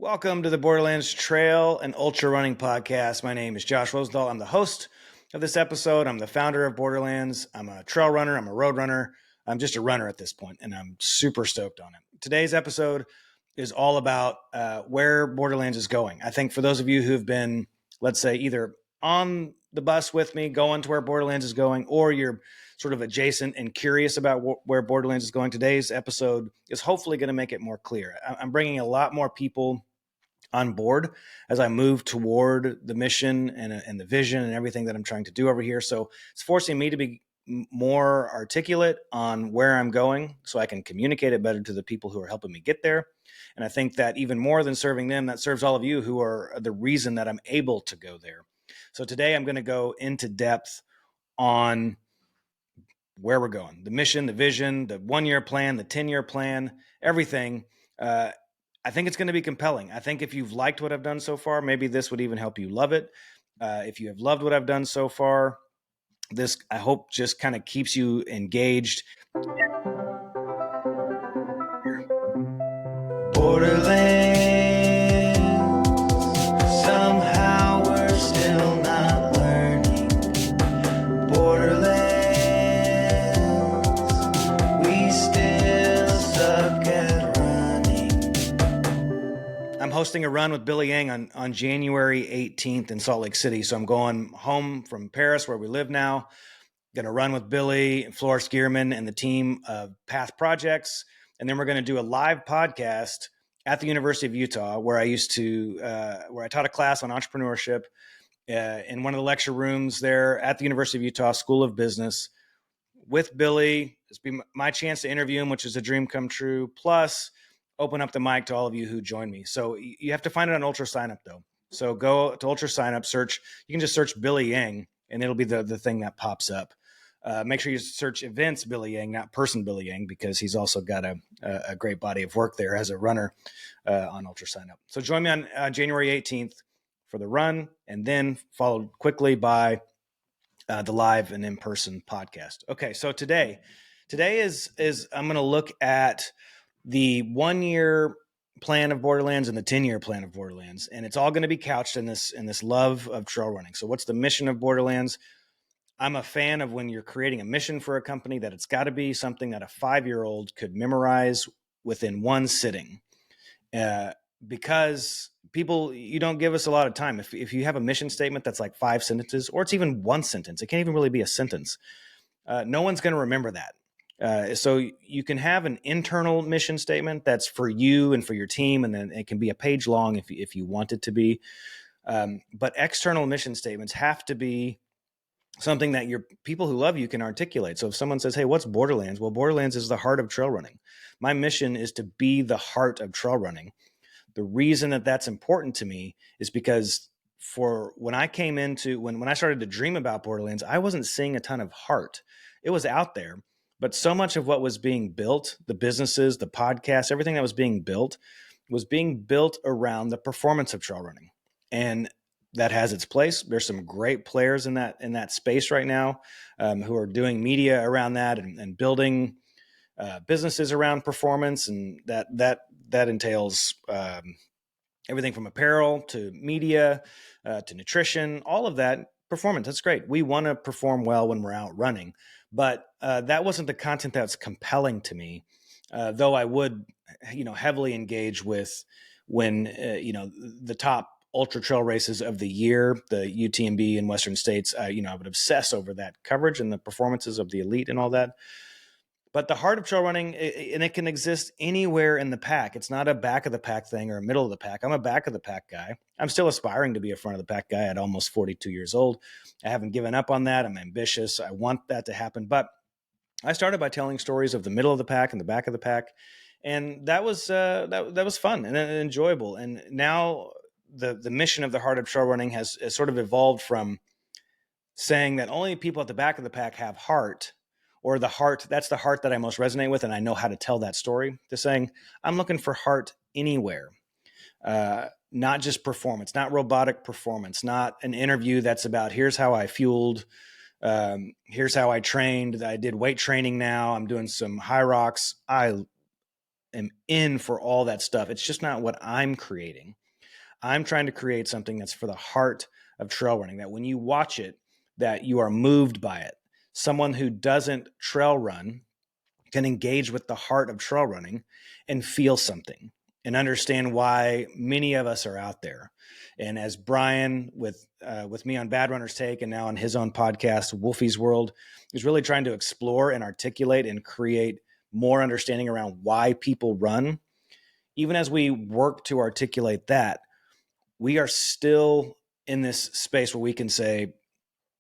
Welcome to the Borderlands Trail and Ultra Running Podcast. My name is Josh Rosenthal. I'm the host of this episode. I'm the founder of Borderlands. I'm a trail runner. I'm a road runner. I'm just a runner at this point, and I'm super stoked on it. Today's episode is all about where Borderlands is going. I think for those of you who've been, let's say, either on the bus with me going to where Borderlands is going, or you're sort of adjacent and curious about where Borderlands is going, today's episode is hopefully going to make it more clear. I'm bringing a lot more people on board as I move toward the mission and the vision and everything that I'm trying to do over here. So it's forcing me to be more articulate on where I'm going so I can communicate it better to the people who are helping me get there. And I think that even more than serving them, that serves all of you who are the reason that I'm able to go there. So today I'm going to go into depth on where we're going, the mission, the vision, the 1-year plan, the 10-year plan, everything. I think it's going to be compelling. I think if you've liked what I've done so far, maybe this would even help you love it. If you have loved what I've done so far, this, I hope, just kind of keeps you engaged. Borderlands, somehow we're still not learning. Borderlands, we still suck at running. I'm hosting a run with Billy Yang on January 18th in Salt Lake City. So I'm going home from Paris, where we live now. Going to run with Billy, Flores Gearman, and the team of Path Projects. And then we're going to do a live podcast at the University of Utah, where I taught a class on entrepreneurship in one of the lecture rooms there at the University of Utah School of Business with Billy. It's been my chance to interview him, which is a dream come true. Plus, open up the mic to all of you who join me. So you have to find it on Ultra Sign Up, though. So go to Ultra Sign Up, search. You can just search Billy Yang, and it'll be the thing that pops up. Make sure you search events Billy Yang, not person Billy Yang, because he's also got a great body of work there as a runner on Ultra Sign Up. So join me on January 18th for the run, and then followed quickly by the live and in-person podcast. Okay, so today is I'm going to look at the 1-year plan of Borderlands and the 10-year plan of Borderlands, and it's all going to be couched in this love of trail running. So what's the mission of Borderlands? I'm a fan of when you're creating a mission for a company that it's got to be something that a 5-year-old could memorize within one sitting. Because people, you don't give us a lot of time. If you have a mission statement that's like 5 sentences, or it's even one sentence, it can't even really be a sentence. No one's going to remember that. So you can have an internal mission statement that's for you and for your team, and then it can be a page long if you want it to be. But external mission statements have to be something that your people who love you can articulate. So if someone says, hey, what's Borderlands? Well, Borderlands is the heart of trail running. My mission is to be the heart of trail running. The reason that that's important to me is because when I came into, when I started to dream about Borderlands, I wasn't seeing a ton of heart. It was out there, but so much of what was being built, the businesses, the podcasts, everything that was being built around the performance of trail running. And that has its place. There's some great players in that space right now who are doing media around that and building businesses around performance, and that entails everything from apparel to media to nutrition, all of that performance. That's great. We want to perform well when we're out running, but that wasn't the content that's compelling to me. Though I would, heavily engage with when the top ultra trail races of the year, the UTMB in Western States, I would obsess over that coverage and the performances of the elite and all that. But the heart of trail running, and it can exist anywhere in the pack. It's not a back of the pack thing or a middle of the pack. I'm a back of the pack guy. I'm still aspiring to be a front of the pack guy at almost 42 years old. I haven't given up on that. I'm ambitious. I want that to happen. But I started by telling stories of the middle of the pack and the back of the pack. And that was that was fun and enjoyable. And now the mission of the heart of trail running has sort of evolved from saying that only people at the back of the pack have heart, or the heart, that's the heart that I most resonate with, and I know how to tell that story, to saying I'm looking for heart anywhere, not just performance, not robotic performance, not an interview that's about here's how I fueled, here's how I trained, I did weight training now, I'm doing some high rocks. I am in for all that stuff. It's just not what I'm creating. I'm trying to create something that's for the heart of trail running, that when you watch it, that you are moved by it. Someone who doesn't trail run can engage with the heart of trail running and feel something and understand why many of us are out there. And as Brian with me on Bad Runner's Take and now on his own podcast, Wolfie's World, is really trying to explore and articulate and create more understanding around why people run. Even as we work to articulate that, we are still in this space where we can say,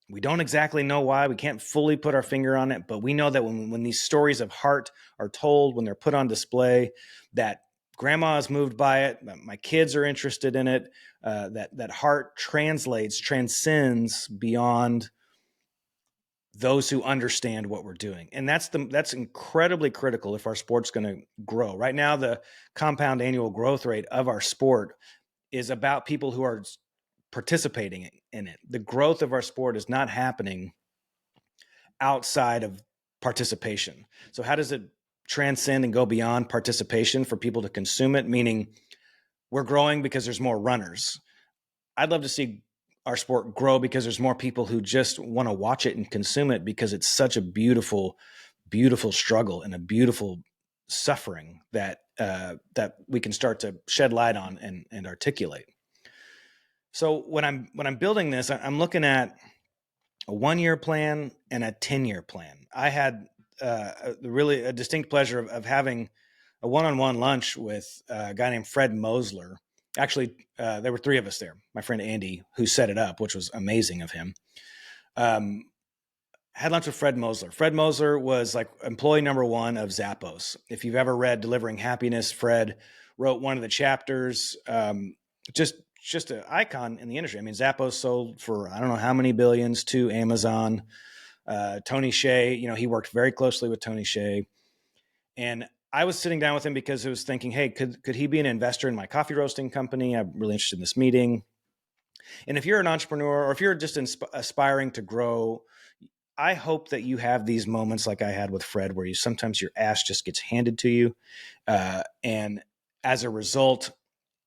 we don't exactly know why. We can't fully put our finger on it, but we know that when these stories of heart are told, when they're put on display, that grandma is moved by it, that my kids are interested in it, that heart transcends beyond those who understand what we're doing. And that's incredibly critical if our sport's going to grow. Right now, the compound annual growth rate of our sport is about people who are participating in it. The growth of our sport is not happening outside of participation. So how does it transcend and go beyond participation for people to consume it? Meaning we're growing because there's more runners. I'd love to see our sport grow because there's more people who just want to watch it and consume it because it's such a beautiful, beautiful struggle and a beautiful suffering that we can start to shed light on and articulate. So when I'm building this, I'm looking at a 1-year plan and a 10-year plan. I had really a distinct pleasure of having a one-on-one lunch with a guy named Fred Mosler. Actually, there were 3 of us there. My friend Andy, who set it up, which was amazing of him, had lunch with Fred Mosler. Fred Mosler was like employee number 1 of Zappos. If you've ever read Delivering Happiness, Fred wrote one of the chapters. Just an icon in the industry. I mean, Zappos sold for I don't know how many billions to Amazon. Tony Hsieh, he worked very closely with Tony Hsieh. And I was sitting down with him because I was thinking, hey, could he be an investor in my coffee roasting company? I'm really interested in this meeting. And if you're an entrepreneur or if you're just aspiring to grow, I hope that you have these moments like I had with Fred, where sometimes your ass just gets handed to you. And as a result,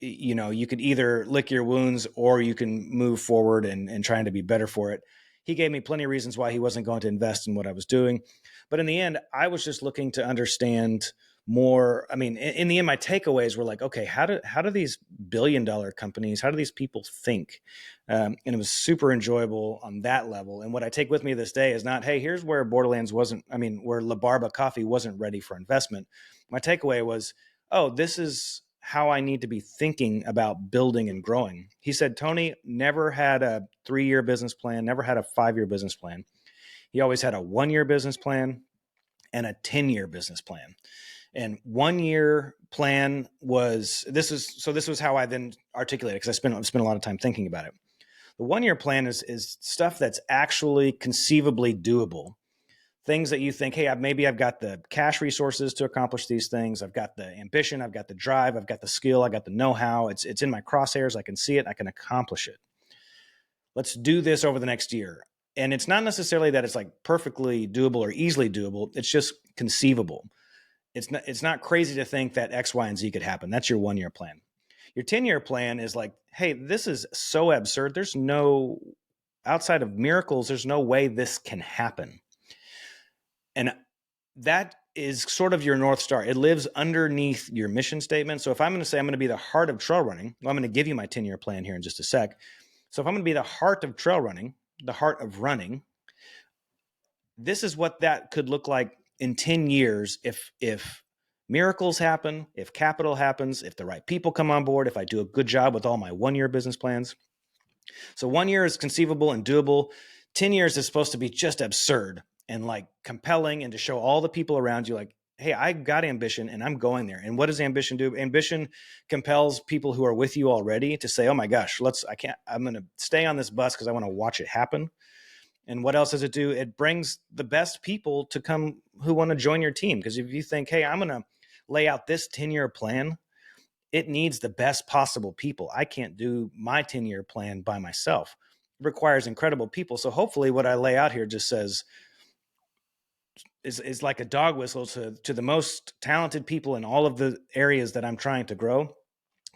you could either lick your wounds or you can move forward and trying to be better for it. He gave me plenty of reasons why he wasn't going to invest in what I was doing. But in the end, I was just looking to understand more. I mean, in the end, my takeaways were like, okay, how do these billion-dollar companies, how do these people think? And it was super enjoyable on that level. And what I take with me this day is not, hey, here's where where La Barba Coffee wasn't ready for investment. My takeaway was, oh, this is how I need to be thinking about building and growing. He said, Tony never had a 3-year business plan, never had a 5-year business plan. He always had a 1-year business plan and a 10-year business plan. And 1-year plan this was how I then articulated, because I spent a lot of time thinking about it. The 1-year plan is stuff that's actually conceivably doable. Things that you think, hey, maybe I've got the cash resources to accomplish these things. I've got the ambition. I've got the drive. I've got the skill. I got the know-how. It's in my crosshairs. I can see it. I can accomplish it. Let's do this over the next year. And it's not necessarily that it's like perfectly doable or easily doable. It's just conceivable. It's not crazy to think that X, Y, and Z could happen. That's your 1-year plan. Your 10-year plan is like, hey, this is so absurd. There's no, outside of miracles, there's no way this can happen. And that is sort of your North Star. It lives underneath your mission statement. So if I'm going to say I'm going to be the heart of trail running, well, I'm going to give you my 10-year plan here in just a sec. So if I'm going to be the heart of trail running, the heart of running, this is what that could look like in 10 years if miracles happen, if capital happens, if the right people come on board, if I do a good job with all my 1-year business plans. So 1 year is conceivable and doable. 10 years is supposed to be just absurd and like compelling, and to show all the people around you like, hey, I got ambition and I'm going there. And what does ambition do? Ambition compels people who are with you already to say, oh my gosh, I'm going to stay on this bus because I want to watch it happen. And what else does it do? It brings the best people to come who want to join your team. Because if you think, hey, I'm going to lay out this 10-year plan, it needs the best possible people. I can't do my 10-year plan by myself. It requires incredible people. So hopefully what I lay out here just says, is like a dog whistle to the most talented people in all of the areas that I'm trying to grow,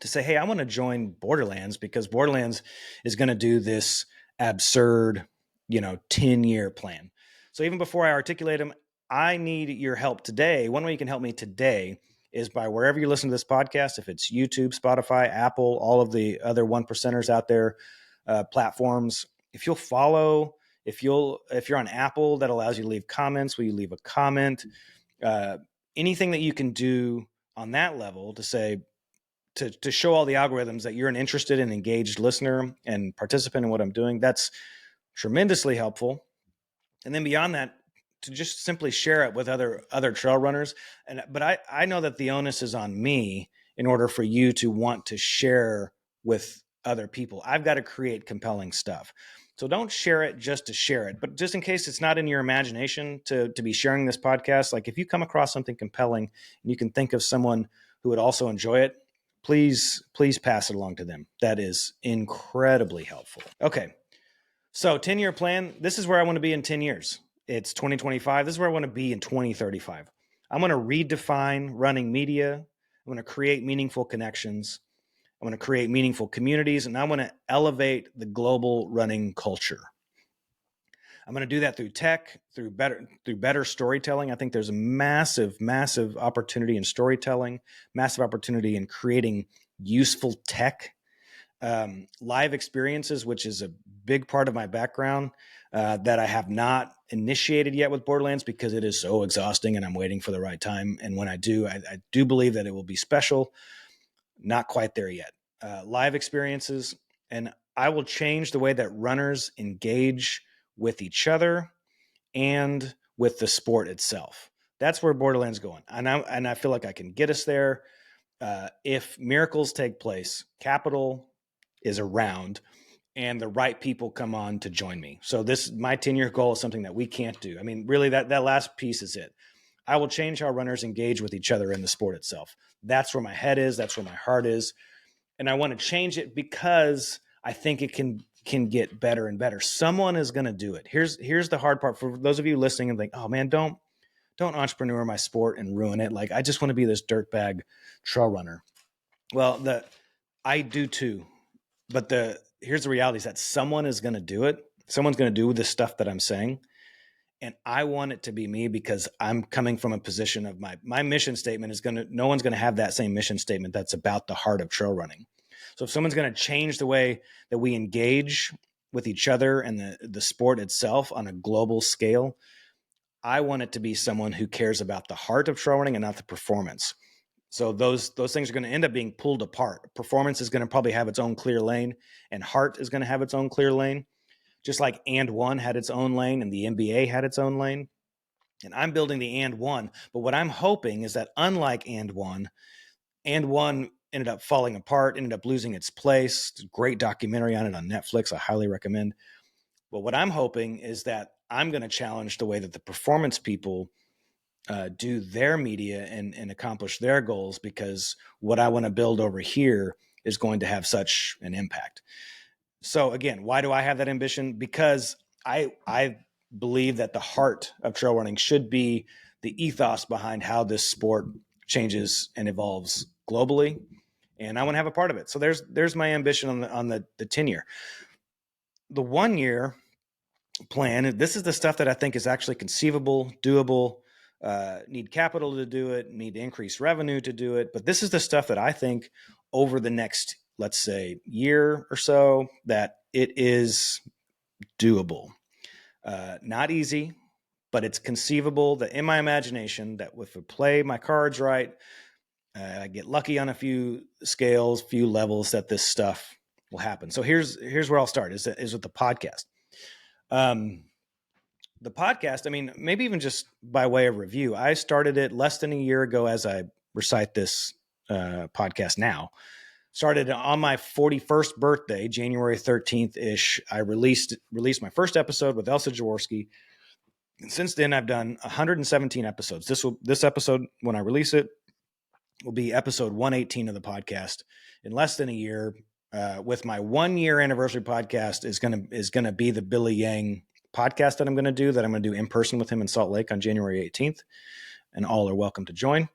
to say, hey, I want to join Borderlands because Borderlands is going to do this absurd, 10-year plan. So even before I articulate them, I need your help today. One way you can help me today is by wherever you listen to this podcast, if it's YouTube, Spotify, Apple, all of the other one percenters out there, platforms. If you'll follow, if you're on Apple, that allows you to leave comments. Will you leave a comment? Anything that you can do on that level to say, to show all the algorithms that you're an interested and engaged listener and participant in what I'm doing, that's tremendously helpful. And then beyond that, to just simply share it with other trail runners. But I know that the onus is on me in order for you to want to share with other people. I've got to create compelling stuff. So don't share it just to share it, but just in case it's not in your imagination to be sharing this podcast, like if you come across something compelling and you can think of someone who would also enjoy it, please pass it along to them. That is incredibly helpful. Okay. So 10-year plan, this is where I want to be in 10 years. It's 2025. This is where I want to be in 2035. I'm going to redefine running media. I'm going to create meaningful connections. I'm going to create meaningful communities, and I want to elevate the global running culture. I'm going to do that through tech, through better storytelling. I think there's a massive opportunity in storytelling, massive opportunity in creating useful tech. Live experiences, which is a big part of my background, that I have not initiated yet with Borderlands because it is so exhausting and I'm waiting for the right time. And when I do, I do believe that it will be special. Not quite there yet. Live experiences, and I will change the way that runners engage with each other and with the sport itself. That's where Borderlands is going. And I feel like I can get us there. If miracles take place, capital is around, and the right people come on to join me. So my 10-year goal is something that we can't do. I mean, really, that last piece is it. I will change how runners engage with each other in the sport itself. That's where my head is. That's where my heart is. And I want to change it because I think it can get better and better. Someone is going to do it. Here's the hard part for those of you listening and think, oh man, don't entrepreneur my sport and ruin it. Like, I just want to be this dirtbag trail runner. Well, I do too. But here's the reality is that someone is going to do it. Someone's going to do the stuff that I'm saying. And I want it to be me because I'm coming from a position of my mission statement is no one's going to have that same mission statement that's about the heart of trail running. So if someone's going to change the way that we engage with each other and the sport itself on a global scale, I want it to be someone who cares about the heart of trail running and not the performance. So those things are going to end up being pulled apart. Performance is going to probably have its own clear lane, and heart is going to have its own clear lane, just like And One had its own lane and the NBA had its own lane. And I'm building the And One. But what I'm hoping is that unlike And One ended up falling apart, ended up losing its place. Great documentary on it on Netflix. I highly recommend. But what I'm hoping is that I'm going to challenge the way that the performance people do their media and accomplish their goals, because what I want to build over here is going to have such an impact. So again, why do I have that ambition? Because I believe that the heart of trail running should be the ethos behind how this sport changes and evolves globally. And I want to have a part of it. So there's my ambition on the 10-year. The 1-year plan, this is the stuff that I think is actually conceivable, doable, need capital to do it, need to increase revenue to do it. But this is the stuff that I think over the next, let's say, year or so, that it is doable. Not easy, but it's conceivable that in my imagination that if I play my cards right, I get lucky on a few scales, few levels, that this stuff will happen. So here's where I'll start is with the podcast. The podcast, I mean, maybe even just by way of review, I started it less than a year ago as I recite this podcast now. Started on my 41st birthday, January 13th-ish. I released my first episode with Elsa Jaworski. And since then, I've done 117 episodes. This episode, when I release it, will be episode 118 of the podcast in less than a year. With my 1-year anniversary podcast is gonna be the Billy Yang podcast that I'm going to do in person with him in Salt Lake on January 18th. And all are welcome to join.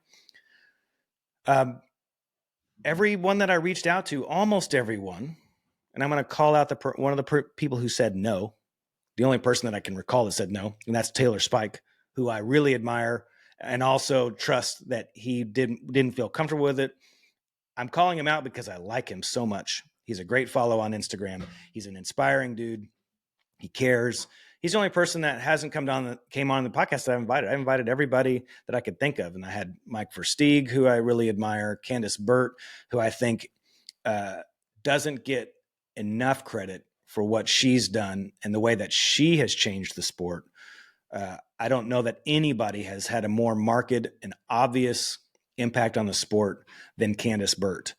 Everyone that I reached out to, almost everyone, and I'm going to call out one of the people who said no. The only person that I can recall that said no, and that's Taylor Spike, who I really admire and also trust that he didn't feel comfortable with it. I'm calling him out because I like him so much. He's a great follow on Instagram. He's an inspiring dude. He cares. He's the only person that hasn't came on the podcast that I've invited. I've invited everybody that I could think of. And I had Mike Versteeg, who I really admire, Candace Burt, who I think doesn't get enough credit for what she's done and the way that she has changed the sport. I don't know that anybody has had a more marked and obvious impact on the sport than Candace Burt.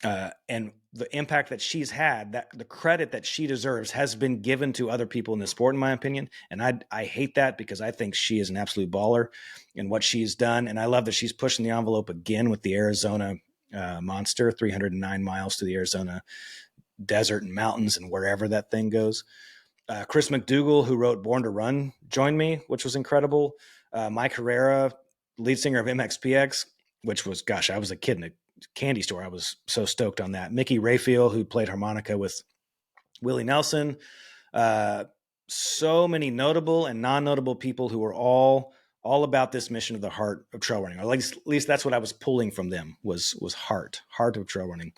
And the impact that she's had, that the credit that she deserves has been given to other people in the sport, in my opinion. And I hate that because I think she is an absolute baller in what she's done. And I love that she's pushing the envelope again with the Arizona Monster, 309 miles to the Arizona desert and mountains and wherever that thing goes. Chris McDougall, who wrote Born to Run, joined me, which was incredible. Mike Herrera, lead singer of MXPX, which was, gosh, I was a kid in a candy store. I was so stoked on that. Mickey Rayfield, who played harmonica with Willie Nelson. So many notable and non-notable people who were all about this mission of the heart of trail running. Or at least that's what I was pulling from them was heart of trail running.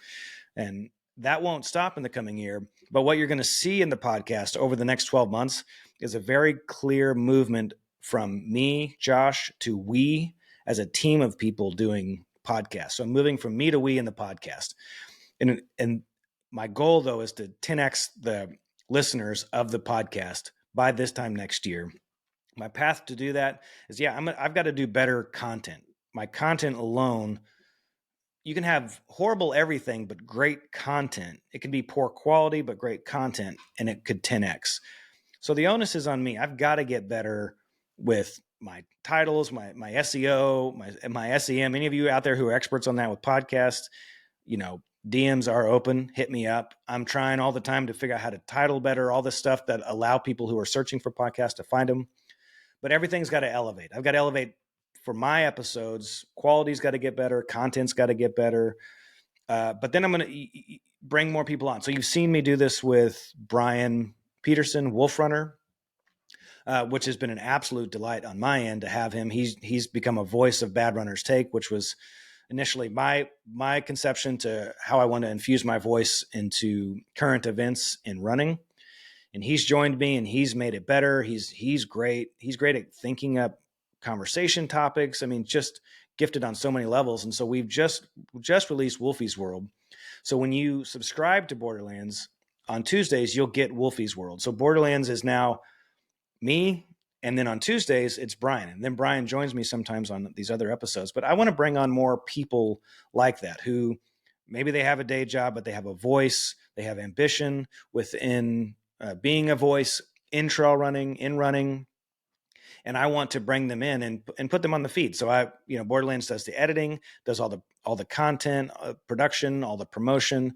And that won't stop in the coming year. But what you're going to see in the podcast over the next 12 months is a very clear movement from me, Josh, to we as a team of people doing podcasts. So I'm moving from me to we in the podcast. And my goal, though, is to 10x the listeners of the podcast by this time next year. My path to do that is, I've got to do better content. My content alone, you can have horrible everything, but great content. It can be poor quality, but great content, and it could 10x. So the onus is on me. I've got to get better with my titles, my SEO, my SEM. Any of you out there who are experts on that with podcasts, DMs are open. Hit me up. I'm trying all the time to figure out how to title better, all the stuff that allow people who are searching for podcasts to find them. But everything's got to elevate. I've got to elevate for my episodes. Quality's got to get better. Content's got to get better. But then I'm going to bring more people on. So you've seen me do this with Brian Peterson, Wolf Runner, which has been an absolute delight on my end to have him. He's become a voice of Bad Runner's Take, which was initially my conception to how I want to infuse my voice into current events in running. And he's joined me and he's made it better. He's great. He's great at thinking up conversation topics. I mean, just gifted on so many levels. And so we've just released Wolfie's World. So when you subscribe to Borderlands on Tuesdays, you'll get Wolfie's World. So Borderlands is now me, and then on Tuesdays, it's Brian. And then Brian joins me sometimes on these other episodes. But I want to bring on more people like that who maybe they have a day job, but they have a voice, they have ambition within being a voice in trail running, in running. And I want to bring them in and put them on the feed. So Borderlands does the editing, does all the content, production, all the promotion,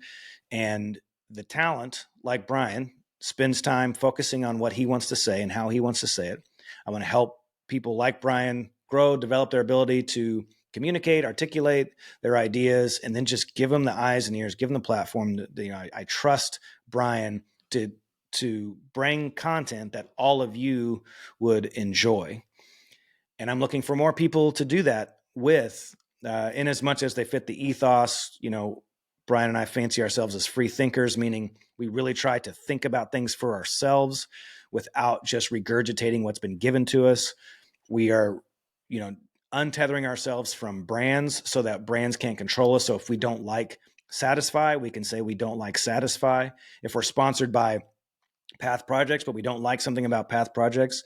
and the talent, like Brian, spends time focusing on what he wants to say and how he wants to say it. I want to help people like Brian grow, develop their ability to communicate, articulate their ideas, and then just give them the eyes and ears, give them the platform. I trust Brian to bring content that all of you would enjoy. And I'm looking for more people to do that with, in as much as they fit the ethos. Brian and I fancy ourselves as free thinkers, meaning we really try to think about things for ourselves without just regurgitating what's been given to us. We are, untethering ourselves from brands so that brands can't control us. So if we don't like Satisfy, we can say we don't like Satisfy. If we're sponsored by Path Projects, but we don't like something about Path Projects,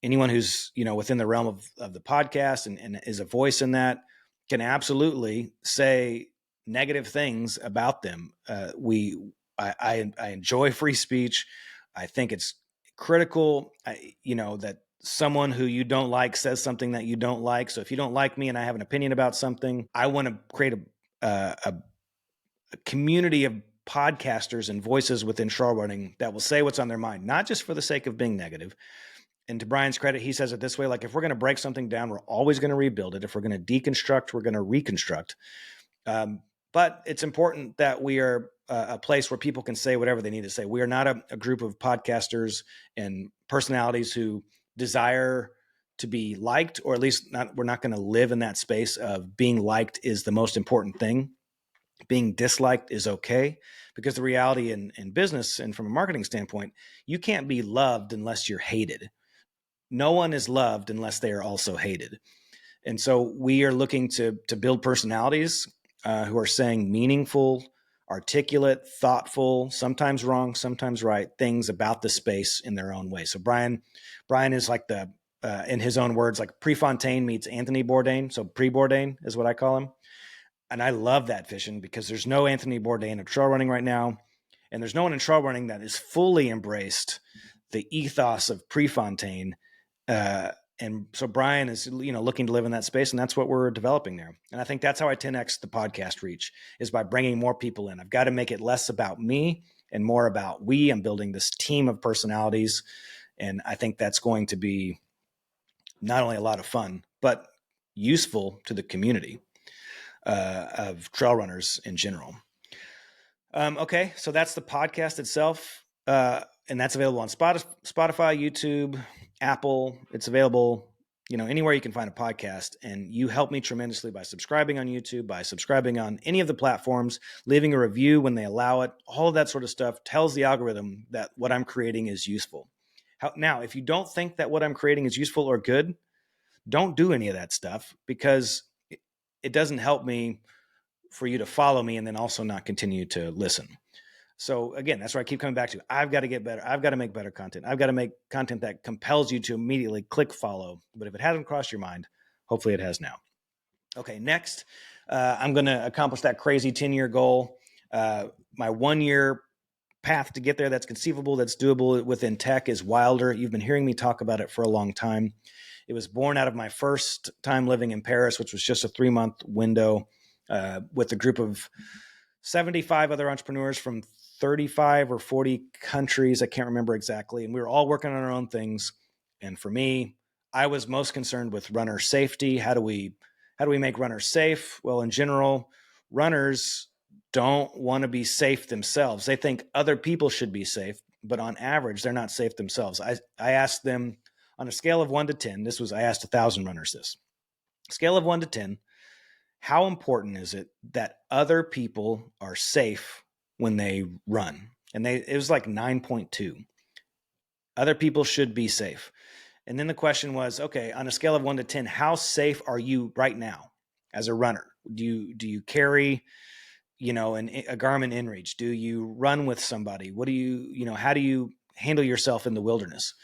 anyone who's, within the realm of the podcast and is a voice in that can absolutely say negative things about them. I enjoy free speech. I think it's critical, that someone who you don't like says something that you don't like. So if you don't like me and I have an opinion about something, I want to create a community of podcasters and voices within trail running that will say what's on their mind, not just for the sake of being negative. And to Brian's credit, he says it this way, like, if we're going to break something down, we're always going to rebuild it. If we're going to deconstruct, we're going to reconstruct. But it's important that we are a place where people can say whatever they need to say. We are not a group of podcasters and personalities who desire to be liked, or at least we're not going to live in that space of being liked is the most important thing. Being disliked is okay, because the reality in business and from a marketing standpoint, you can't be loved unless you're hated. No one is loved unless they are also hated. And so we are looking to build personalities who are saying meaningful, articulate, thoughtful, sometimes wrong, sometimes right things about the space in their own way. So Brian is like the, in his own words, like Prefontaine meets Anthony Bourdain. So pre-Bourdain is what I call him. And I love that vision, because there's no Anthony Bourdain of trail running right now. And there's no one in trail running that has fully embraced the ethos of Prefontaine. And so Brian is, looking to live in that space, and that's what we're developing there. And I think that's how I 10X the podcast reach, is by bringing more people in. I've got to make it less about me and more about we. I'm building this team of personalities. And I think that's going to be not only a lot of fun, but useful to the community of trail runners in general. Okay, so that's the podcast itself. And that's available on Spotify, YouTube, Apple. It's available, anywhere you can find a podcast. And you help me tremendously by subscribing on YouTube, by subscribing on any of the platforms, leaving a review when they allow it. All of that sort of stuff tells the algorithm that what I'm creating is useful. Now, if you don't think that what I'm creating is useful or good, don't do any of that stuff, because it doesn't help me for you to follow me and then also not continue to listen. So again, that's where I keep coming back to. I've got to get better. I've got to make better content. I've got to make content that compels you to immediately click follow. But if it hasn't crossed your mind, hopefully it has now. Okay, next, I'm going to accomplish that crazy 10-year goal. My 1-year path to get there that's conceivable, that's doable within tech is Wylder. You've been hearing me talk about it for a long time. It was born out of my first time living in Paris, which was just a 3-month window with a group of 75 other entrepreneurs from 35 or 40 countries. I can't remember exactly. And we were all working on our own things. And for me, I was most concerned with runner safety. How do we make runners safe? Well, in general, runners don't want to be safe themselves. They think other people should be safe, but on average, they're not safe themselves. I asked them on a scale of 1 to 10, I asked 1,000 runners this. Scale of 1 to 10, how important is it that other people are safe when they run? And it was like 9.2. Other people should be safe. And then the question was, okay, on a scale of 1 to 10, how safe are you right now as a runner? Do you carry, a Garmin InReach? Do you run with somebody? What do you, how do you handle yourself in the wilderness?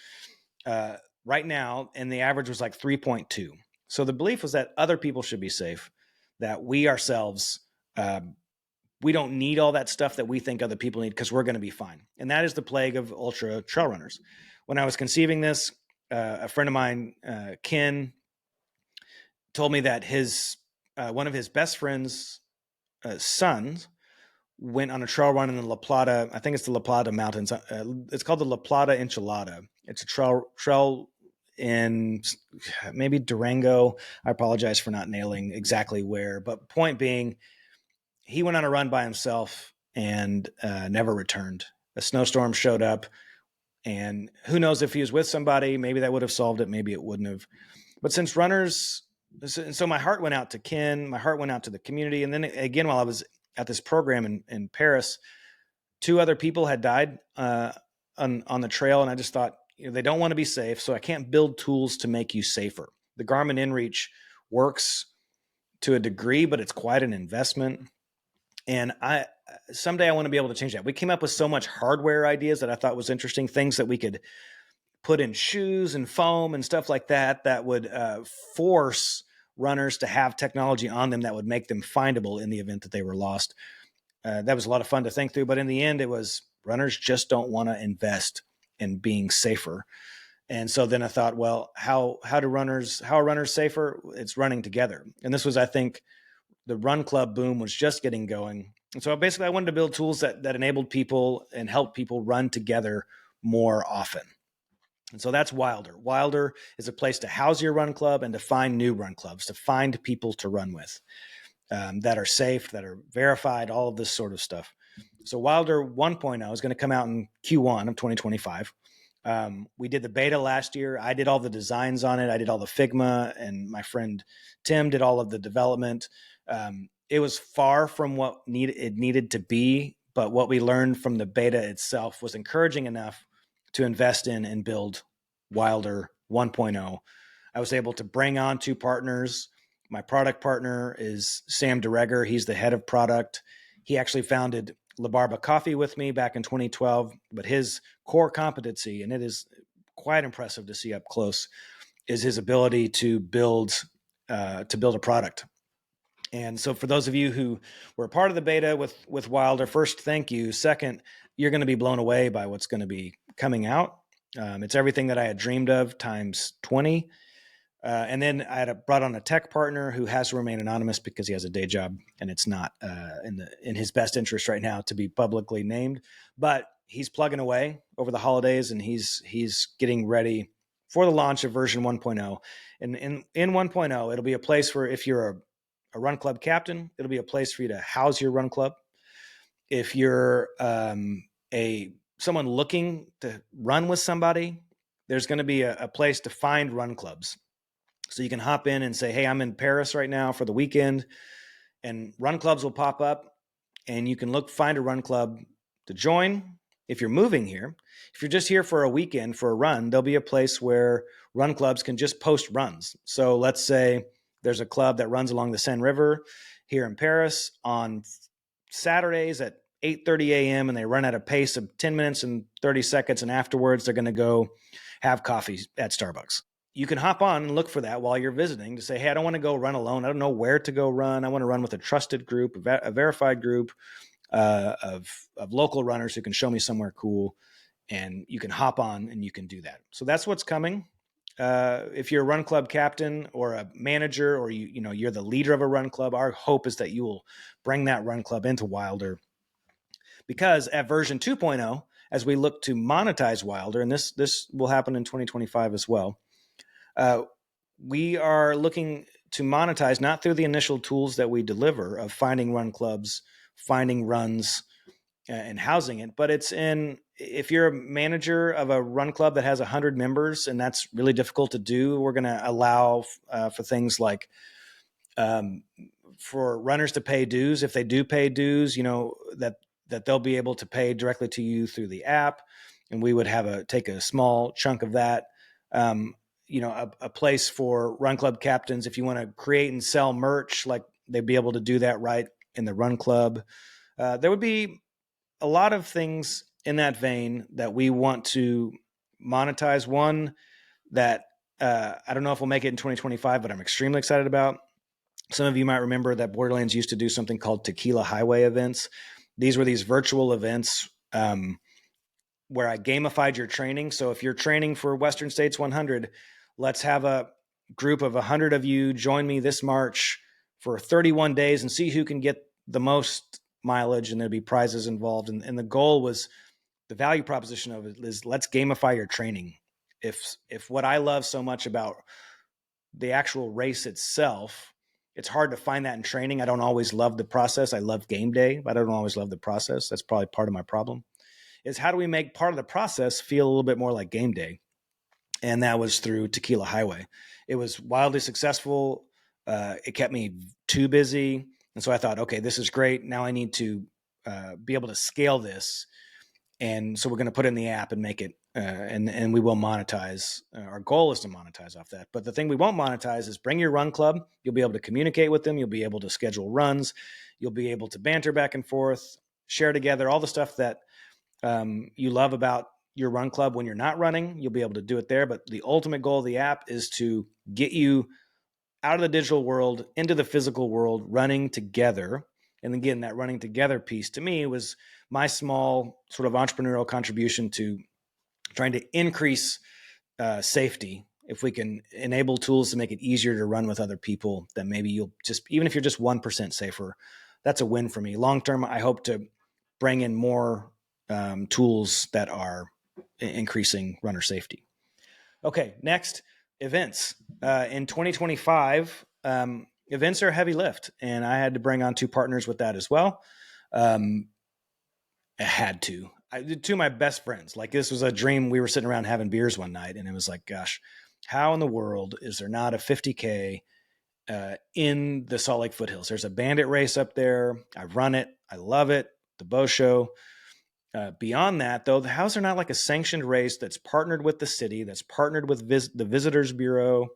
Right now, and the average was like 3.2. So the belief was that other people should be safe, that we ourselves, we don't need all that stuff that we think other people need, because we're going to be fine. And that is the plague of ultra trail runners. When I was conceiving this, a friend of mine, Ken, told me that one of his best friend's sons went on a trail run in the La Plata. I think it's the La Plata Mountains. It's called the La Plata Enchilada. It's a trail in maybe Durango. I apologize for not nailing exactly where, but point being, he went on a run by himself and never returned. A snowstorm showed up, and who knows if he was with somebody, maybe that would have solved it. Maybe it wouldn't have. But since runners, so my heart went out to Ken, my heart went out to the community. And then again, while I was at this program in Paris, 2 other people had died on the trail. And I just thought, they don't want to be safe, so I can't build tools to make you safer. The Garmin InReach works to a degree, but it's quite an investment. And someday I want to be able to change that. We came up with so much hardware ideas that I thought was interesting, things that we could put in shoes and foam and stuff like that would force runners to have technology on them that would make them findable in the event that they were lost. That was a lot of fun to think through, but in the end, it was runners just don't want to invest in being safer. And so then I thought, well, how are runners safer? It's running together. And this was, I think, the run club boom was just getting going. And so basically I wanted to build tools that enabled people and helped people run together more often. And so that's Wylder. Wylder is a place to house your run club and to find new run clubs, to find people to run with that are safe, that are verified, all of this sort of stuff. So Wylder 1.0 is going to come out in Q1 of 2025. We did the beta last year. I did all the designs on it. I did all the Figma, and my friend Tim did all of the development. It was far from what it needed to be, but what we learned from the beta itself was encouraging enough to invest in and build Wylder 1.0. I was able to bring on 2 partners. My product partner is Sam DeRegger. He's the head of product. He actually founded La Barba Coffee with me back in 2012, but his core competency, and it is quite impressive to see up close, is his ability to build a product. And so for those of you who were part of the beta with Wylder, first, thank you. Second, you're going to be blown away by what's going to be coming out. It's everything that I had dreamed of times 20. And then I had brought on a tech partner who has to remain anonymous because he has a day job, and it's not in his best interest right now to be publicly named. But he's plugging away over the holidays, and he's getting ready for the launch of version 1.0. And in 1.0, it'll be a place where if you're a run club captain, it'll be a place for you to house your run club. If you're someone looking to run with somebody, there's going to be a place to find run clubs. So you can hop in and say, hey, I'm in Paris right now for the weekend, and run clubs will pop up, and you can find a run club to join. If you're moving here, if you're just here for a weekend for a run, there'll be a place where run clubs can just post runs. So let's say there's a club that runs along the Seine River here in Paris on Saturdays at 8:30 a.m. and they run at a pace of 10 minutes and 30 seconds. And afterwards, they're going to go have coffee at Starbucks. You can hop on and look for that while you're visiting to say, hey, I don't want to go run alone. I don't know where to go run. I want to run with a trusted group, a verified group of local runners who can show me somewhere cool. And you can hop on and you can do that. So that's what's coming. If you're a run club captain or a manager, or you're the leader of a run club, our hope is that you will bring that run club into Wylder. Because at version 2.0, as we look to monetize Wylder, and this will happen in 2025 as well, we are looking to monetize not through the initial tools that we deliver of finding run clubs, finding runs, and housing it, but if you're a manager of a run club that has 100 members, and that's really difficult to do, we're going to allow for things like for runners to pay dues. If they do pay dues, that they'll be able to pay directly to you through the app, and we would take a small chunk of that. A place for run club captains, if you want to create and sell merch, like they'd be able to do that right in the run club. There would be a lot of things in that vein that we want to monetize. One that I don't know if we'll make it in 2025, but I'm extremely excited about. Some of you might remember that Borderlands used to do something called Tequila Highway events. These were these virtual events where I gamified your training. So if you're training for Western States 100, let's have a group of 100 of you join me this March for 31 days and see who can get the most mileage, and there'd be prizes involved. And the goal was, the value proposition of it is, let's gamify your training. If what I love so much about the actual race itself, it's hard to find that in training. I don't always love the process. I love game day, but I don't always love the process. That's probably part of my problem, is how do we make part of the process feel a little bit more like game day? And that was through Tequila Highway. It was wildly successful. It kept me too busy. And so I thought, okay, this is great. Now I need to be able to scale this. And so we're going to put it in the app and make it, and we will monetize. Our goal is to monetize off that. But the thing we won't monetize is bring your run club. You'll be able to communicate with them. You'll be able to schedule runs. You'll be able to banter back and forth, share together, all the stuff that you love about your run club when you're not running. You'll be able to do it there. But the ultimate goal of the app is to get you out of the digital world into the physical world, running together. And again, that running together piece to me was my small sort of entrepreneurial contribution to trying to increase safety. If we can enable tools to make it easier to run with other people, then maybe you'll just, even if you're just 1% safer, that's a win for me. Long term, I hope to bring in more tools that are increasing runner safety. Okay, next, events. In 2025, events are a heavy lift, and I had to bring on 2 partners with that as well. I had to. Two of my best friends. Like, this was a dream. We were sitting around having beers one night, and it was like, gosh, how in the world is there not a 50K in the Salt Lake Foothills? There's a bandit race up there. I run it. I love it. The bow show. Beyond that, though, how's there not like a sanctioned race that's partnered with the city, that's partnered with the Visitors Bureau,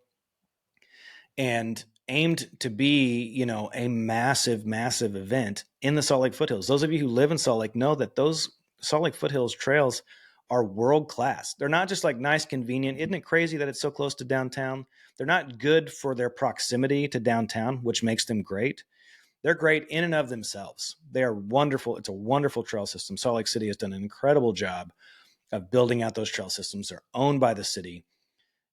and aimed to be, you know, a massive, massive event in the Salt Lake Foothills? Those of you who live in Salt Lake know that those Salt Lake Foothills trails are world class. They're not just like nice, convenient. Isn't it crazy that it's so close to downtown? They're not good for their proximity to downtown, which makes them great. They're great in and of themselves. They are wonderful. It's a wonderful trail system. Salt Lake City has done an incredible job of building out those trail systems. They're owned by the city.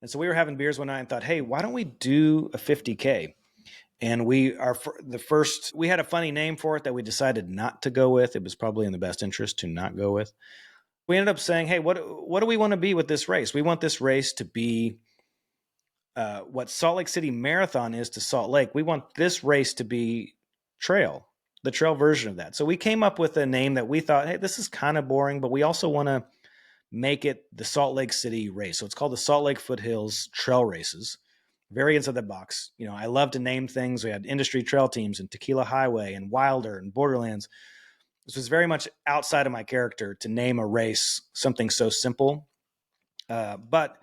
And so we were having beers one night and thought, hey, why don't we do a 50K? And we had a funny name for it that we decided not to go with. It was probably in the best interest to not go with. We ended up saying, hey, what do we want to be with this race? We want this race to be what Salt Lake City Marathon is to Salt Lake. We want this race to be trail, the trail version of that. So we came up with a name that we thought, hey, this is kind of boring, but we also want to make it the Salt Lake City race. So it's called the Salt Lake Foothills Trail Races. Very inside the box. You know, I love to name things. We had industry trail teams and Tequila Highway and Wylder and Borderlands. This was very much outside of my character to name a race something so simple. But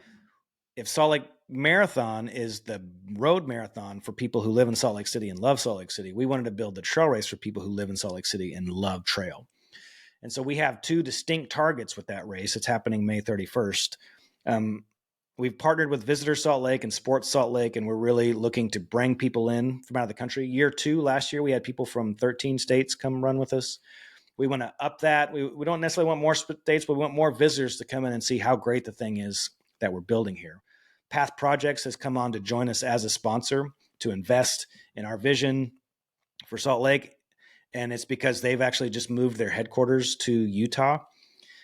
if Salt Lake Marathon is the road marathon for people who live in Salt Lake City and love Salt Lake City, we wanted to build the trail race for people who live in Salt Lake City and love trail. And so we have 2 distinct targets with that race. It's happening May 31st. We've partnered with Visitor Salt Lake and Sports Salt Lake, and we're really looking to bring people in from out of the country. Year 2, last year, we had people from 13 states come run with us. We want to up that. We don't necessarily want more states, but we want more visitors to come in and see how great the thing is that we're building here. Path Projects has come on to join us as a sponsor to invest in our vision for Salt Lake. And it's because they've actually just moved their headquarters to Utah.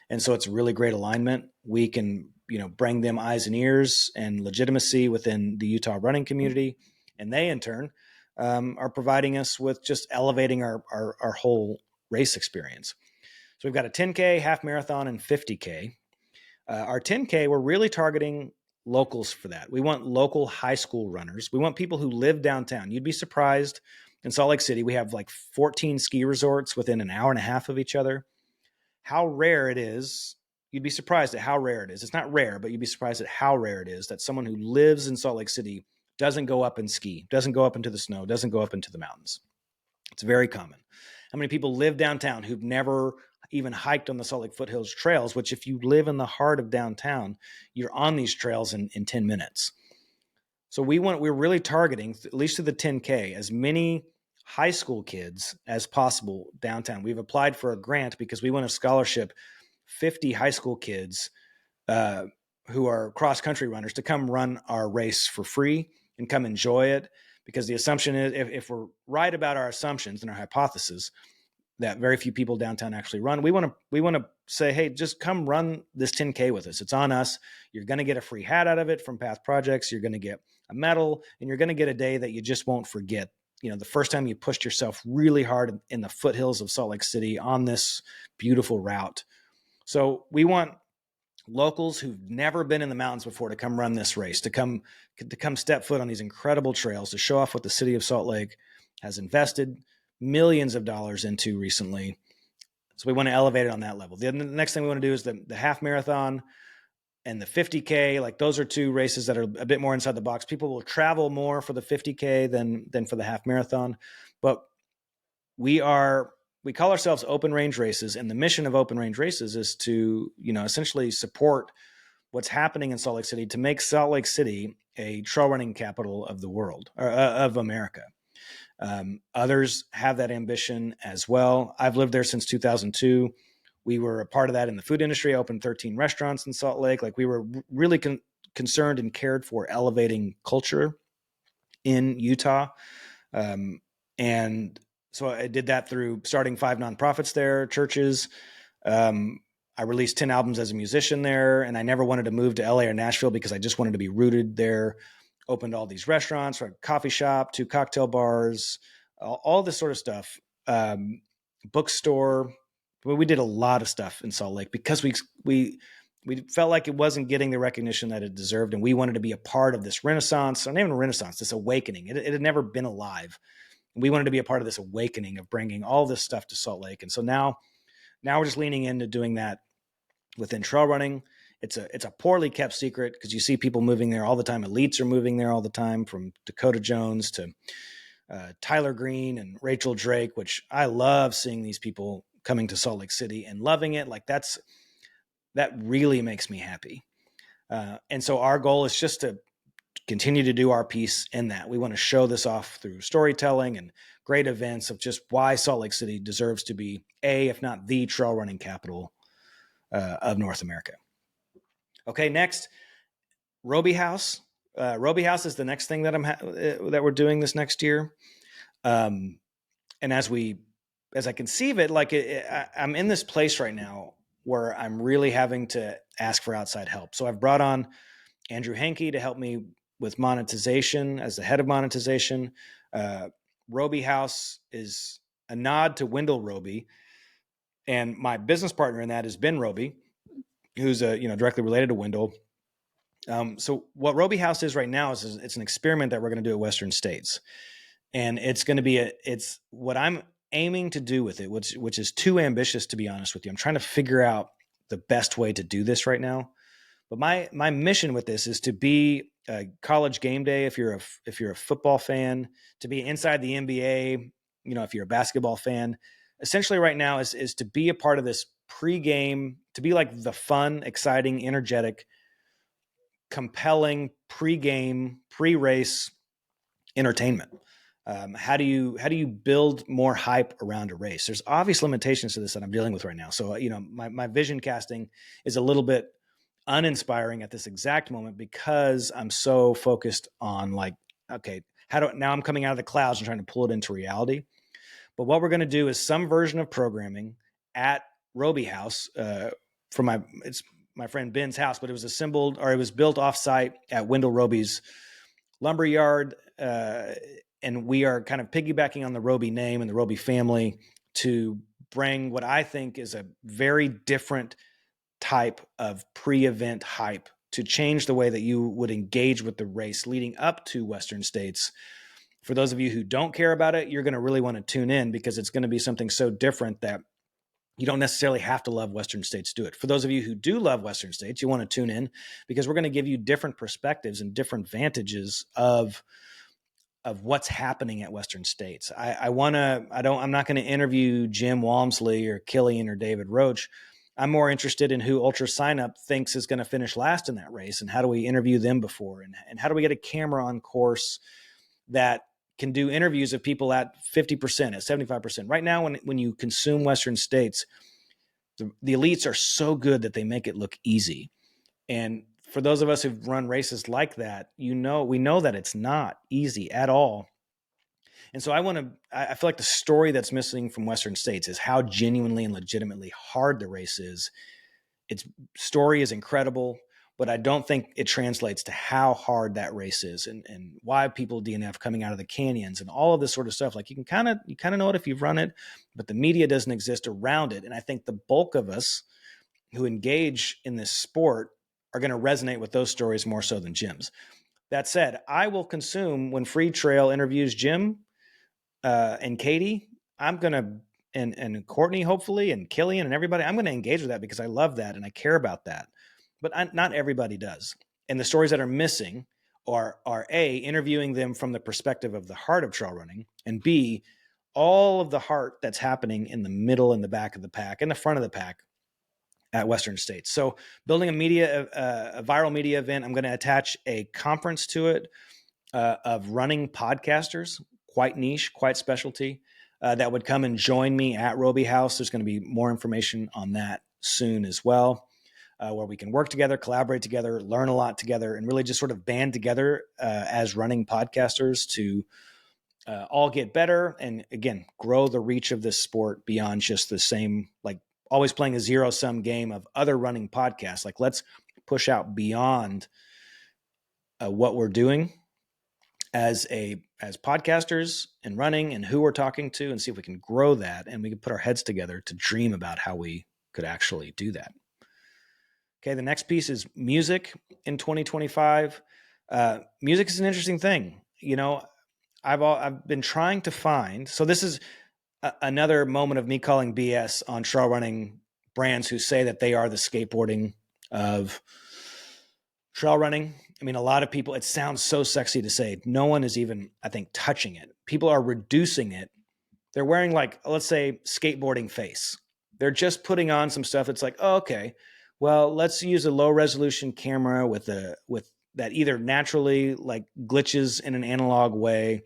And so it's a really great alignment. We can, you know, bring them eyes and ears and legitimacy within the Utah running community. And they, in turn, are providing us with just elevating our whole race experience. So we've got a 10K, half marathon, and 50K. Our 10K, we're really targeting locals for that. We want local high school runners. We want people who live downtown. You'd be surprised. In Salt Lake City, we have like 14 ski resorts within an hour and a half of each other. How rare it is. You'd be surprised at how rare it is. It's not rare, but you'd be surprised at how rare it is that someone who lives in Salt Lake City doesn't go up and ski, doesn't go up into the snow, doesn't go up into the mountains. It's very common. How many people live downtown who've never even hiked on the Salt Lake Foothills trails, which if you live in the heart of downtown, you're on these trails in 10 minutes. So we're really targeting, at least to the 10K, as many high school kids as possible downtown. We've applied for a grant because we want to scholarship 50 high school kids who are cross-country runners to come run our race for free and come enjoy it. Because the assumption is, if we're right about our assumptions and our hypothesis that very few people downtown actually run, we want to say, hey, just come run this 10K with us. It's on us. You're going to get a free hat out of it from Path Projects. You're going to get a medal, and you're going to get a day that you just won't forget. You know, the first time you pushed yourself really hard in the foothills of Salt Lake City on this beautiful route. So we want locals who've never been in the mountains before to come run this race, to come step foot on these incredible trails, to show off what the city of Salt Lake has invested millions of dollars into recently. So we want to elevate it on that level. The next thing we want to do is the half marathon and the 50K. Like, those are 2 races that are a bit more inside the box. People will travel more for the 50K than for the half marathon. But we call ourselves Open Range Races, and the mission of Open Range Races is to, you know, essentially support what's happening in Salt Lake City to make Salt Lake City a trail running capital of the world, or of America. Others have that ambition as well. I've lived there since 2002. We were a part of that in the food industry. I opened 13 restaurants in Salt Lake. Like, we were really concerned and cared for elevating culture in Utah. And So I did that through starting 5 nonprofits there, churches. I released 10 albums as a musician there, and I never wanted to move to LA or Nashville because I just wanted to be rooted there. Opened all these restaurants, a coffee shop, 2 cocktail bars, all this sort of stuff. Bookstore. We did a lot of stuff in Salt Lake because we felt like it wasn't getting the recognition that it deserved, and we wanted to be a part of this renaissance, or not even a renaissance, this awakening. It had never been alive. We wanted to be a part of this awakening of bringing all this stuff to Salt Lake. And so now we're just leaning into doing that within trail running. It's a poorly kept secret because you see people moving there all the time. Elites are moving there all the time, from Dakota Jones to Tyler Green and Rachel Drake, which I love seeing these people coming to Salt Lake City and loving it. Like that really makes me happy. And so our goal is just to continue to do our piece in that. We want to show this off through storytelling and great events of just why Salt Lake City deserves to be if not the trail running capital of North America. Okay, next, Robie House. Robie House is the next thing that that we're doing this next year. And as I conceive it, like I'm in this place right now where I'm really having to ask for outside help. So I've brought on Andrew Hankey to help me with monetization as the head of monetization. Robie House is a nod to Wendell Robie, and my business partner in that is Ben Robie, who's directly related to Wendell. So what Robie House is right now is it's an experiment that we're going to do at Western States, and it's going to be it's what I'm aiming to do with it, which is too ambitious, to be honest with you. I'm trying to figure out the best way to do this right now. But my mission with this is to be a college game day if you're a football fan, to be inside the NBA, if you're a basketball fan. Essentially right now is to be a part of this pregame, to be like the fun, exciting, energetic, compelling pregame, pre-race entertainment. How do you build more hype around a race? There's obvious limitations to this that I'm dealing with right now. So, my vision casting is a little bit uninspiring at this exact moment because I'm so focused on now I'm coming out of the clouds and trying to pull it into reality. But what we're going to do is some version of programming at Robie House it's my friend Ben's house, but it was built offsite at Wendell Robie's lumberyard. And we are kind of piggybacking on the Robie name and the Robie family to bring what I think is a very different type of pre-event hype to change the way that you would engage with the race leading up to Western States. For those of you who don't care about it, you're going to really want to tune in because it's going to be something so different that you don't necessarily have to love Western States to do it. For those of you who do love Western States, you want to tune in because we're going to give you different perspectives and different vantages of what's happening at Western States. I'm not going to interview Jim Walmsley or Killian or David Roach. I'm more interested in who Ultra Signup thinks is going to finish last in that race, and how do we interview them before, and how do we get a camera on course that can do interviews of people at 50%, at 75%. Right now, when you consume Western States, the elites are so good that they make it look easy. And for those of us who've run races like that, we know that it's not easy at all. And so I feel like the story that's missing from Western States is how genuinely and legitimately hard the race is. Its story is incredible, but I don't think it translates to how hard that race is and why people DNF coming out of the canyons and all of this sort of stuff. Like you kind of know it if you've run it, but the media doesn't exist around it. And I think the bulk of us who engage in this sport are going to resonate with those stories more so than Jim's. That said, I will consume when Free Trail interviews Jim and Katie. I'm going to, and Courtney, hopefully, and Killian and everybody, I'm going to engage with that because I love that and I care about that. But not everybody does. And the stories that are missing are A, interviewing them from the perspective of the heart of trail running, and B, all of the heart that's happening in the middle and the back of the pack and the front of the pack at Western States. So building a viral media event, I'm going to attach a conference to it of running podcasters, quite niche, quite specialty, that would come and join me at Robie House. There's going to be more information on that soon as well, where we can work together, collaborate together, learn a lot together, and really just sort of band together as running podcasters to all get better and, again, grow the reach of this sport beyond just the same, like always playing a zero-sum game of other running podcasts. Like, let's push out beyond what we're doing as podcasters and running and who we're talking to, and see if we can grow that, and we can put our heads together to dream about how we could actually do that. Okay, the next piece is music in 2025. Music is an interesting thing. You know, I've been trying to find. So this is another moment of me calling BS on trail running brands who say that they are the skateboarding of trail running. I mean, a lot of people, it sounds so sexy to say. No one is even, I think, touching it. People are reducing it. They're wearing, like, let's say, skateboarding face. They're just putting on some stuff that's like, oh, okay, well, let's use a low resolution camera with that either naturally like glitches in an analog way,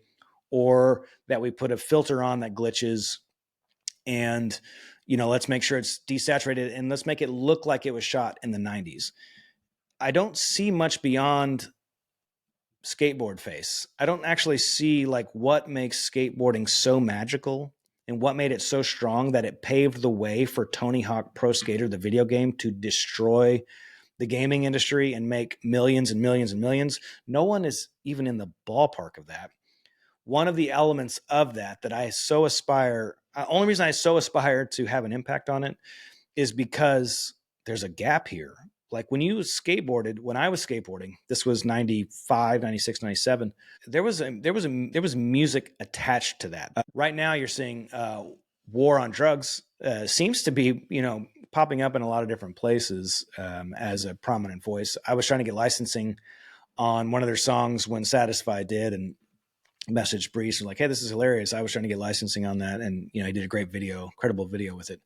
or that we put a filter on that glitches, and, you know, let's make sure it's desaturated and let's make it look like it was shot in the 90s. I don't see much beyond skateboard face. I don't actually see like what makes skateboarding so magical and what made it so strong that it paved the way for Tony Hawk Pro Skater, the video game, to destroy the gaming industry and make millions and millions and millions. No one is even in the ballpark of that. One of the elements of that I so aspire, only reason I so aspire to have an impact on it is because there's a gap here. Like when I was skateboarding, this was 95, 96, 97. There was music attached to that. Right now you're seeing war on drugs seems to be, you know, popping up in a lot of different places as a prominent voice. I was trying to get licensing on one of their songs when Satisfied did, and messaged Brees and like, hey, this is hilarious. I was trying to get licensing on that. And, you know, he did a great video, credible video with it.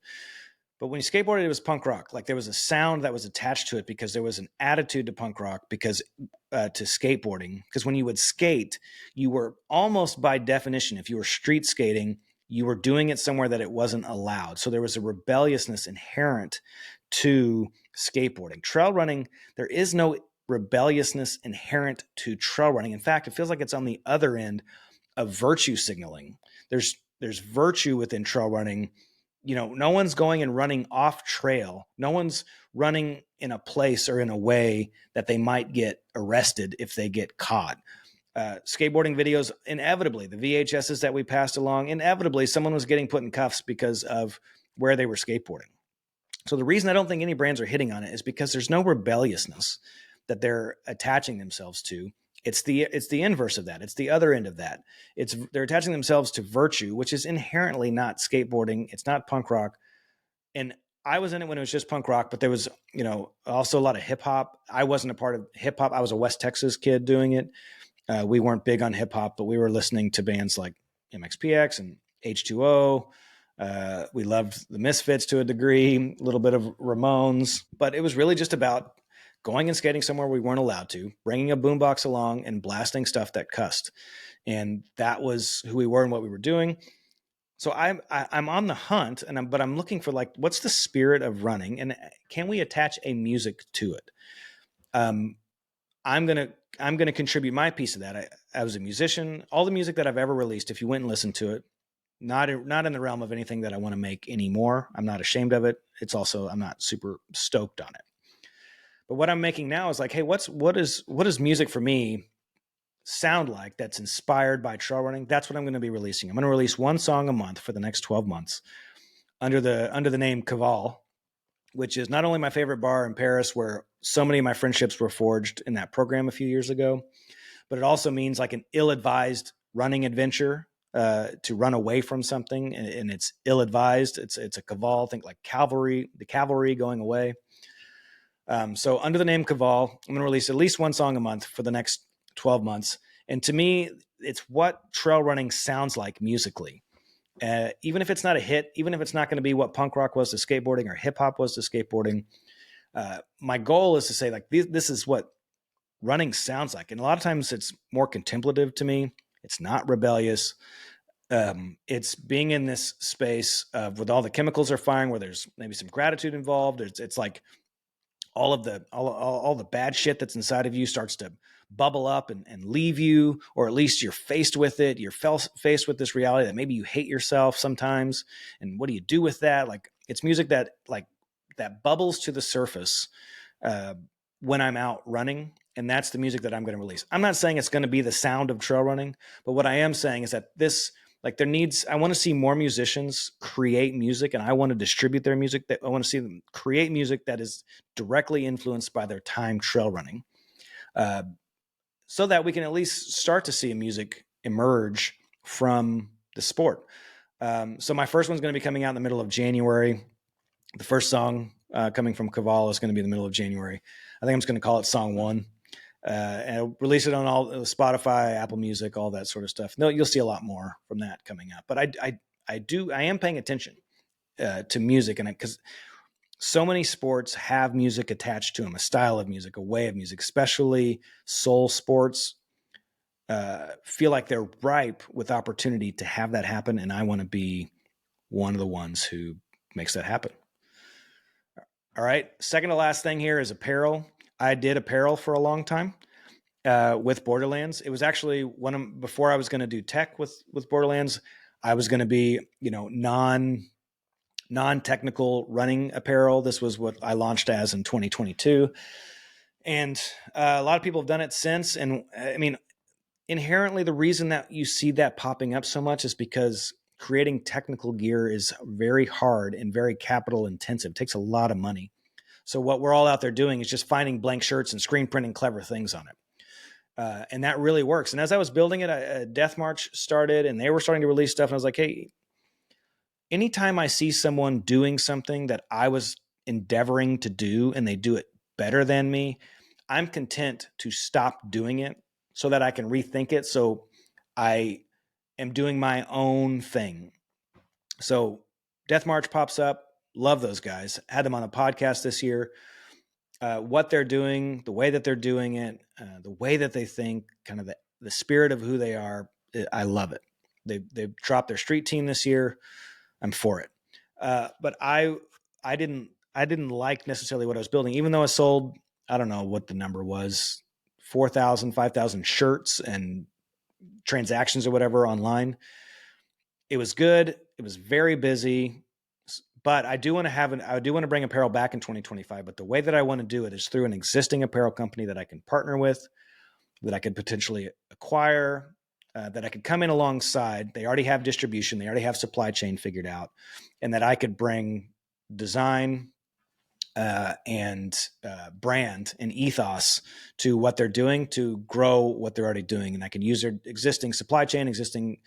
But when you skateboarded, it was punk rock. Like there was a sound that was attached to it because there was an attitude to punk rock, because to skateboarding. Because when you would skate, you were almost by definition, if you were street skating, you were doing it somewhere that it wasn't allowed. So there was a rebelliousness inherent to skateboarding. Trail running, there is no rebelliousness inherent to trail running. In fact, it feels like it's on the other end of virtue signaling. There's virtue within trail running. You know, no one's going and running off trail. No one's running in a place or in a way that they might get arrested if they get caught. Skateboarding videos, inevitably, the VHSs that we passed along, inevitably someone was getting put in cuffs because of where they were skateboarding. So the reason I don't think any brands are hitting on it is because there's no rebelliousness that they're attaching themselves to. It's the inverse of that. It's the other end of that. They're attaching themselves to virtue, which is inherently not skateboarding. It's not punk rock. And I was in it when it was just punk rock, but there was, you know, also a lot of hip hop. I wasn't a part of hip hop. I was a West Texas kid doing it. We weren't big on hip hop, but we were listening to bands like MXPX and H2O. We loved the Misfits to a degree, a little bit of Ramones, but it was really just about going and skating somewhere we weren't allowed to, bringing a boombox along and blasting stuff that cussed. And that was who we were and what we were doing. So I'm on the hunt, but I'm looking for like, what's the spirit of running, and can we attach a music to it? I'm gonna contribute my piece of that. I was a musician. All the music that I've ever released, if you went and listened to it, not in the realm of anything that I want to make anymore. I'm not ashamed of it. It's also, I'm not super stoked on it. But what I'm making now is like, hey, what does music for me sound like that's inspired by trail running? That's what I'm going to be releasing. I'm going to release one song a month for the next 12 months under the name Caval, which is not only my favorite bar in Paris, where so many of my friendships were forged in that program a few years ago, but it also means like an ill-advised running adventure, to run away from something, and it's ill-advised. It's a Caval, think like cavalry, the cavalry going away. So under the name Caval, I'm going to release at least one song a month for the next 12 months. And to me, it's what trail running sounds like musically. Even if it's not a hit, even if it's not going to be what punk rock was to skateboarding or hip hop was to skateboarding, my goal is to say like, this is what running sounds like. And a lot of times it's more contemplative to me. It's not rebellious. It's being in this space with all the chemicals are firing, where there's maybe some gratitude involved. It's like all the bad shit that's inside of you starts to bubble up and leave you, or at least you're faced with it. You're faced with this reality that maybe you hate yourself sometimes. And what do you do with that? Like, it's music that that bubbles to the surface when I'm out running. And that's the music that I'm going to release. I'm not saying it's going to be the sound of trail running, but what I am saying is that I want to see more musicians create music, and I want to distribute their music. That I want to see them create music that is directly influenced by their time trail running, so that we can at least start to see music emerge from the sport. So my first one's going to be coming out in the middle of January. The first song coming from Caval is going to be in the middle of January. I think I'm just going to call it Song 1. And I'll release it on all Spotify, Apple Music, all that sort of stuff. No, you'll see a lot more from that coming up. But I am paying attention to music, and because so many sports have music attached to them, a style of music, a way of music, especially soul sports, feel like they're ripe with opportunity to have that happen. And I want to be one of the ones who makes that happen. All right. Second to last thing here is apparel. I did apparel for a long time with Borderlands. It was actually before I was going to do tech with Borderlands, I was going to be, non-technical running apparel. This was what I launched as in 2022. And a lot of people have done it since. And I mean, inherently, the reason that you see that popping up so much is because creating technical gear is very hard and very capital intensive. It takes a lot of money. So what we're all out there doing is just finding blank shirts and screen printing clever things on it. And that really works. And as I was building it, Death March started, and they were starting to release stuff. And I was like, hey, anytime I see someone doing something that I was endeavoring to do and they do it better than me, I'm content to stop doing it so that I can rethink it. So I am doing my own thing. So Death March pops up. Love those guys. Had them on the podcast this year. What they're doing, the way that they're doing it, the way that they think, kind of the spirit of who they are. I love it. They've dropped their street team this year. I'm for it. But I didn't like necessarily what I was building, even though I sold, I don't know what the number was, 4,000, 5,000 shirts and transactions or whatever online. It was good. It was very busy, but I do want to bring apparel back in 2025. But the way that I want to do it is through an existing apparel company that I can partner with, that I could potentially acquire, that I could come in alongside. They already have distribution. They already have supply chain figured out, and that I could bring design and brand and ethos to what they're doing to grow what they're already doing. And I can use their existing supply chain, existing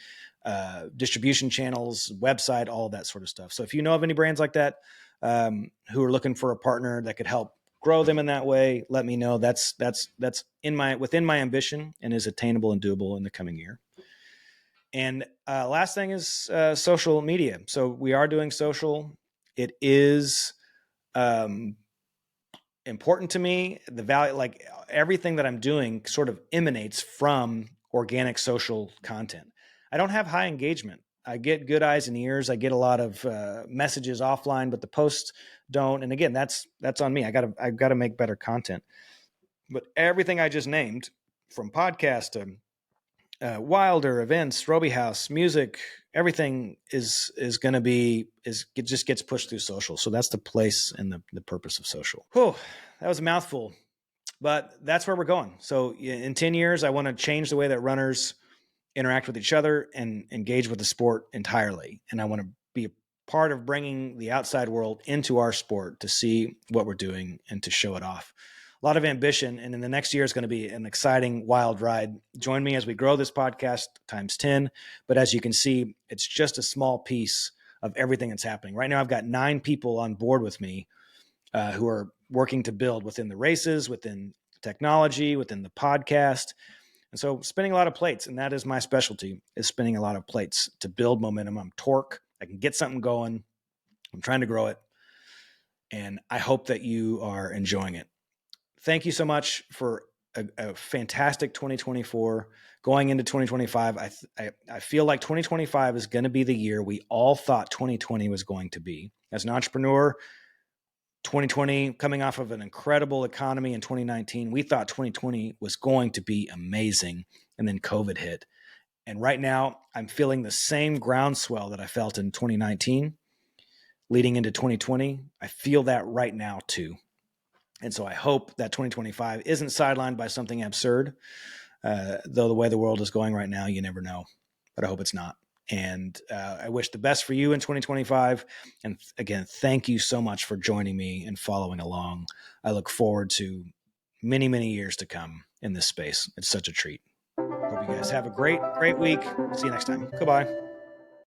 distribution channels, website, all of that sort of stuff. So if you know of any brands like that who are looking for a partner that could help grow them in that way, let me know. That's within my ambition and is attainable and doable in the coming year. And last thing is social media. So we are doing social. It is important to me. The value, like everything that I'm doing sort of emanates from organic social content. I don't have high engagement. I get good eyes and ears. I get a lot of messages offline, but the posts don't. And again, that's on me. I've got to make better content. But everything I just named, from podcast to Wylder, events, Robie House, music, everything is going to be, it just gets pushed through social. So that's the place and the purpose of social. Whew, that was a mouthful, but that's where we're going. So in 10 years, I want to change the way that runners interact with each other and engage with the sport entirely. And I want to be a part of bringing the outside world into our sport to see what we're doing and to show it off. A lot of ambition. And in the next year is going to be an exciting, wild ride. Join me as we grow this podcast times 10. But as you can see, it's just a small piece of everything that's happening. Right now, I've got 9 people on board with me who are working to build within the races, within technology, within the podcast. And so spinning a lot of plates, and that is my specialty, is spinning a lot of plates to build momentum. I'm torque. I can get something going. I'm trying to grow it. And I hope that you are enjoying it. Thank you so much for a fantastic 2024. Going into 2025, I feel like 2025 is going to be the year we all thought 2020 was going to be. As an entrepreneur, 2020 coming off of an incredible economy in 2019. We thought 2020 was going to be amazing, and then COVID hit. And right now, I'm feeling the same groundswell that I felt in 2019 leading into 2020. I feel that right now too. And so I hope that 2025 isn't sidelined by something absurd. Though the way the world is going right now, you never know. But I hope it's not. And I wish the best for you in 2025. And again, thank you so much for joining me and following along. I look forward to many, many years to come in this space. It's such a treat. Hope you guys have a great week. See you next time. Goodbye.